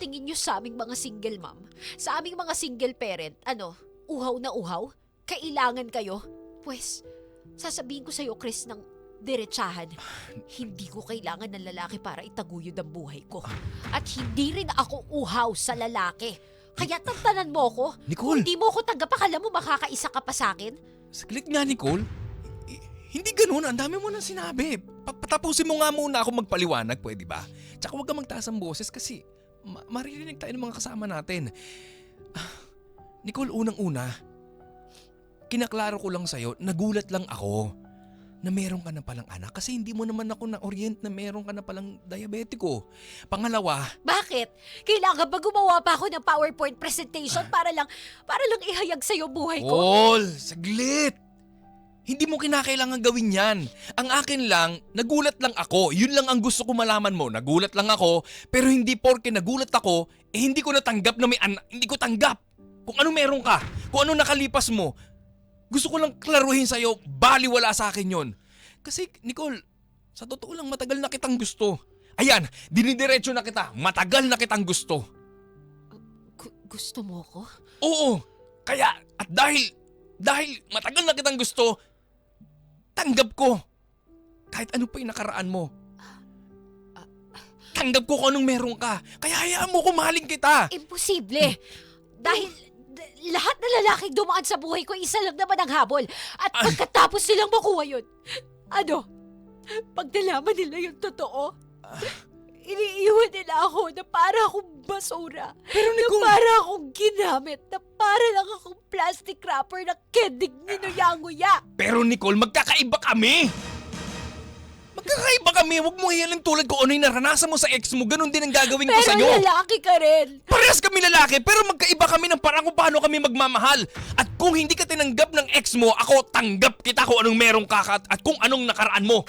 Tingin nyo sa aming mga single mom, sa aming mga single parent, uhaw na uhaw? Kailangan kayo? Pwes, sasabihin ko sa'yo, Chris, ng diretsahan. Hindi ko kailangan ng lalaki para itaguyod ang buhay ko. At hindi rin ako uhaw sa lalaki. Kaya tantanan mo ko. Nicole! Hindi mo ko tanggap, akala mo makakaisa ka pa sa akin? Saglit nga, Nicole. Hindi ganun. Ang dami mo nang sinabi. Patapusin mo nga muna ako magpaliwanag, pwede ba? Tsaka huwag ka magtaas ang boses kasi maririnig tayo ng mga kasama natin. Nicole, unang-una, kinaklaro ko lang sa'yo, nagulat lang ako na meron ka na palang anak kasi hindi mo naman ako na-orient na meron ka na palang diabetiko. Pangalawa, Bakit? Kailangan ba gumawa pa ako ng PowerPoint presentation para lang ihayag sa'yo buhay ko? Nicole, saglit! Hindi mo kinakailangan gawin yan. Ang akin lang, nagulat lang ako. Yun lang ang gusto ko malaman mo. Nagulat lang ako, pero hindi porke nagulat ako, hindi ko natanggap na may anak. Hindi ko tanggap. Kung ano meron ka, kung ano nakalipas mo, gusto ko lang klaruhin sa'yo, baliwala sa akin yon. Kasi, Nicole, sa totoo lang matagal na kitang gusto. Ayan, dinidiretso na kita. Matagal na kitang gusto. Gusto mo ko? Oo, kaya, at dahil matagal na kitang gusto, tanggap ko. Kahit ano pa yung nakaraan mo. Tanggap ko kung anong meron ka. Kaya hayaan mo ko mahalin kita. Imposible. Dahil lahat na lalaking dumaan sa buhay ko, isa lang naman ang habol. At pagkatapos nilang makuha yun, pag nalaman nila yung totoo, iniiwan nila ako na para akong basura. Pero Nicole, na para akong ginamit, na para lang akong plastic wrapper na kendig ninuyanguya. pero Nicole, magkakaiba kami. Magkakaiba kami. Huwag mo hiyaling tulad ko ano yung naranasan mo sa ex mo. Ganon din ang gagawin ko Pero sa'yo. lalaki ka rin. Parehas kami lalaki, pero magkaiba kami ng parang kung paano kami magmamahal. At kung hindi ka tinanggap ng ex mo, ako tanggap kita kung anong meron ka at kung anong nakaraan mo.